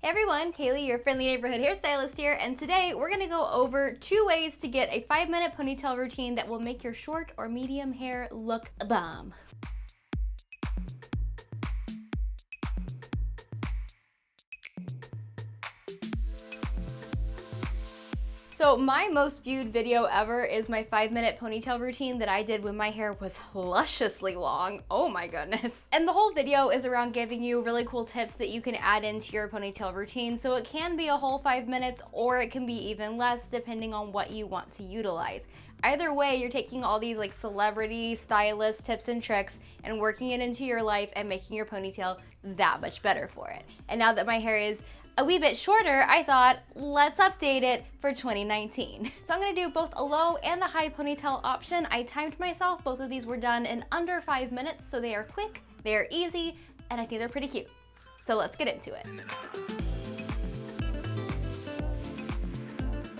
Hey everyone, Kaylee, your friendly neighborhood hairstylist here, and today we're gonna go over 2 ways to get a 5-minute ponytail routine that will make your short or medium hair look bomb. So my most viewed video ever is my 5-minute ponytail routine that I did when my hair was lusciously long. Oh my goodness. And the whole video is around giving you really cool tips that you can add into your ponytail routine. So it can be a whole 5 minutes or it can be even less depending on what you want to utilize. Either way, you're taking all these like celebrity stylist tips and tricks and working it into your life and making your ponytail that much better for it. And now that my hair is a wee bit shorter, I thought, let's update it for 2019. So I'm gonna do both a low and a high ponytail option. I timed myself, both of these were done in under 5 minutes, so they are quick, they are easy, and I think they're pretty cute. So let's get into it.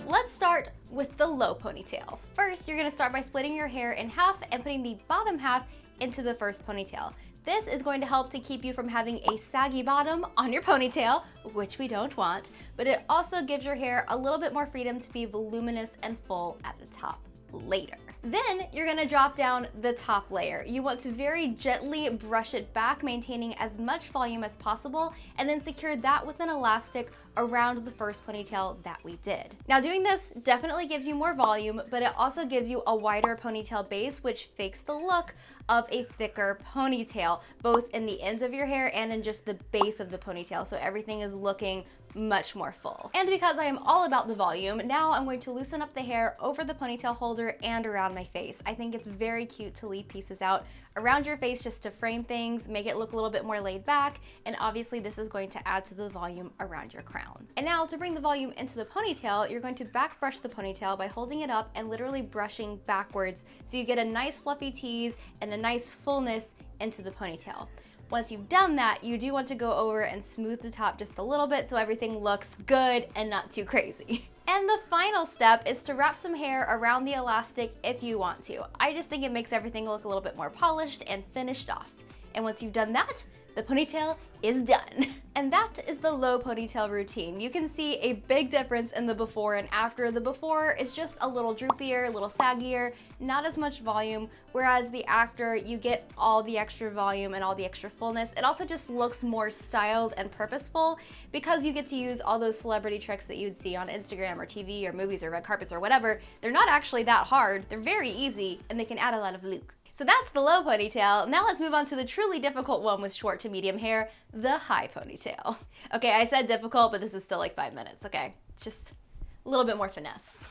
Let's start with the low ponytail. First, you're gonna start by splitting your hair in half and putting the bottom half into the first ponytail. This is going to help to keep you from having a saggy bottom on your ponytail, which we don't want, but it also gives your hair a little bit more freedom to be voluminous and full at the top later. Then you're gonna drop down the top layer. You want to very gently brush it back, maintaining as much volume as possible, and then secure that with an elastic around the first ponytail that we did. Now doing this definitely gives you more volume, but it also gives you a wider ponytail base, which fakes the look of a thicker ponytail, both in the ends of your hair and in just the base of the ponytail, so everything is looking much more full. And because I am all about the volume, now I'm going to loosen up the hair over the ponytail holder and around my face. I think it's very cute to leave pieces out around your face just to frame things, make it look a little bit more laid back, and obviously this is going to add to the volume around your crown. And now to bring the volume into the ponytail, you're going to back brush the ponytail by holding it up and literally brushing backwards so you get a nice fluffy tease and a nice fullness into the ponytail. Once you've done that, you do want to go over and smooth the top just a little bit so everything looks good and not too crazy. And the final step is to wrap some hair around the elastic if you want to. I just think it makes everything look a little bit more polished and finished off. And once you've done that, the ponytail is done. And that is the low ponytail routine. You can see a big difference in the before and after. The before is just a little droopier, a little saggier, not as much volume, whereas the after, you get all the extra volume and all the extra fullness. It also just looks more styled and purposeful because you get to use all those celebrity tricks that you'd see on Instagram or TV or movies or red carpets or whatever. They're not actually that hard, they're very easy, and they can add a lot of look. So that's the low ponytail. Now let's move on to the truly difficult one with short to medium hair, the high ponytail. Okay, I said difficult, but this is still like 5 minutes, okay? It's just a little bit more finesse.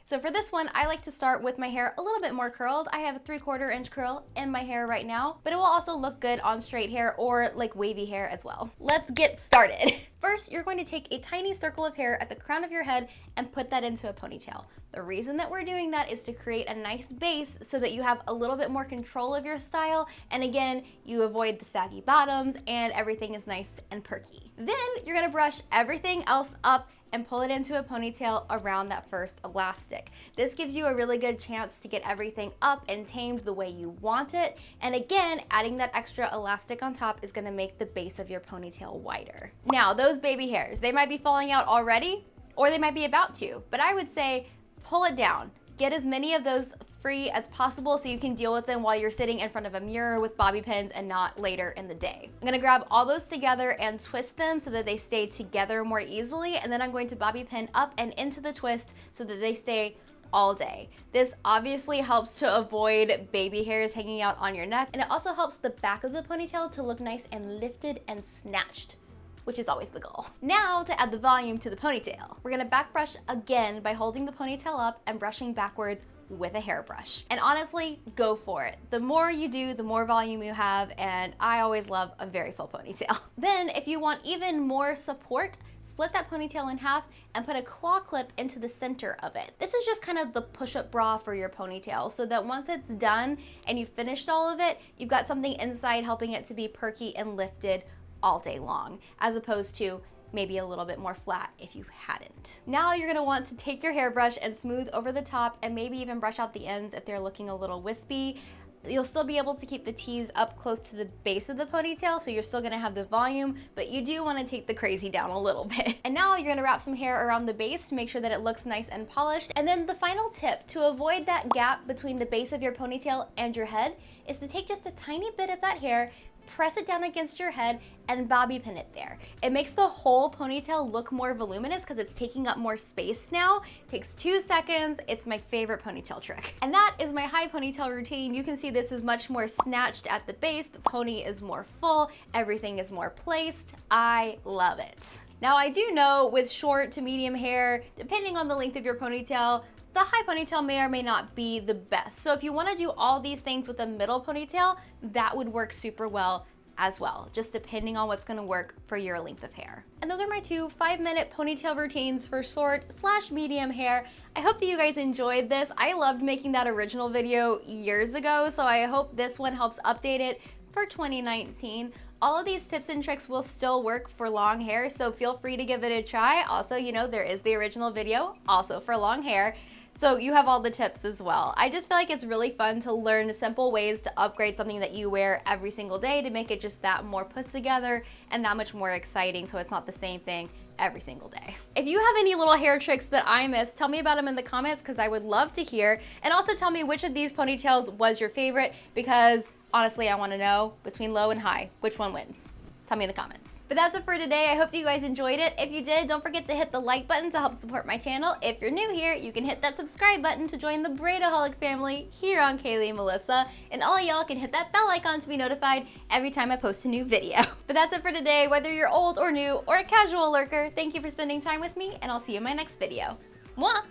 So for this one, I like to start with my hair a little bit more curled. I have a 3/4 inch curl in my hair right now, but it will also look good on straight hair or like wavy hair as well. Let's get started. First, you're going to take a tiny circle of hair at the crown of your head and put that into a ponytail. The reason that we're doing that is to create a nice base so that you have a little bit more control of your style, and again, you avoid the saggy bottoms and everything is nice and perky. Then you're gonna brush everything else up and pull it into a ponytail around that first elastic. This gives you a really good chance to get everything up and tamed the way you want it. And again, adding that extra elastic on top is gonna make the base of your ponytail wider. Now, those baby hairs, they might be falling out already, or they might be about to, but I would say pull it down. Get as many of those free as possible so you can deal with them while you're sitting in front of a mirror with bobby pins and not later in the day. I'm gonna grab all those together and twist them so that they stay together more easily, and then I'm going to bobby pin up and into the twist so that they stay all day. This obviously helps to avoid baby hairs hanging out on your neck, and it also helps the back of the ponytail to look nice and lifted and snatched, which is always the goal. Now to add the volume to the ponytail. We're gonna back brush again by holding the ponytail up and brushing backwards with a hairbrush. And honestly, go for it. The more you do, the more volume you have, and I always love a very full ponytail. Then if you want even more support, split that ponytail in half and put a claw clip into the center of it. This is just kind of the push-up bra for your ponytail, so that once it's done and you've finished all of it, you've got something inside helping it to be perky and lifted all day long, as opposed to maybe a little bit more flat if you hadn't. Now you're gonna want to take your hairbrush and smooth over the top and maybe even brush out the ends if they're looking a little wispy. You'll still be able to keep the tease up close to the base of the ponytail, so you're still gonna have the volume, but you do wanna take the crazy down a little bit. And now you're gonna wrap some hair around the base to make sure that it looks nice and polished. And then the final tip to avoid that gap between the base of your ponytail and your head is to take just a tiny bit of that hair, press it down against your head, and bobby pin it there. It makes the whole ponytail look more voluminous because it's taking up more space now. It takes 2 seconds. It's my favorite ponytail trick. And that is my high ponytail routine. You can see this is much more snatched at the base. The pony is more full. Everything is more placed. I love it. Now I do know with short to medium hair, depending on the length of your ponytail, the high ponytail may or may not be the best. So if you wanna do all these things with a middle ponytail, that would work super well as well, just depending on what's gonna work for your length of hair. And those are my 2 5-minute ponytail routines for short/medium hair. I hope that you guys enjoyed this. I loved making that original video years ago, so I hope this one helps update it for 2019. All of these tips and tricks will still work for long hair, so feel free to give it a try. Also, you know, there is the original video, also for long hair. So you have all the tips as well. I just feel like it's really fun to learn simple ways to upgrade something that you wear every single day to make it just that more put together and that much more exciting, so it's not the same thing every single day. If you have any little hair tricks that I missed, tell me about them in the comments because I would love to hear. And also tell me which of these ponytails was your favorite because honestly, I want to know between low and high, which one wins? Tell me in the comments. But that's it for today. I hope that you guys enjoyed it. If you did, don't forget to hit the like button to help support my channel. If you're new here, you can hit that subscribe button to join the Braidaholic family here on Kayley Melissa. And all y'all can hit that bell icon to be notified every time I post a new video. But that's it for today. Whether you're old or new or a casual lurker, thank you for spending time with me, and I'll see you in my next video. Mwah!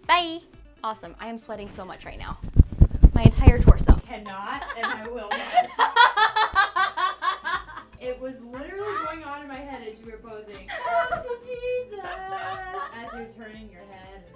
Bye! Awesome. I am sweating so much right now. My entire torso. Cannot, and I will not. It was literally going on in my head as you were posing. Oh, to Jesus! As you're turning your head.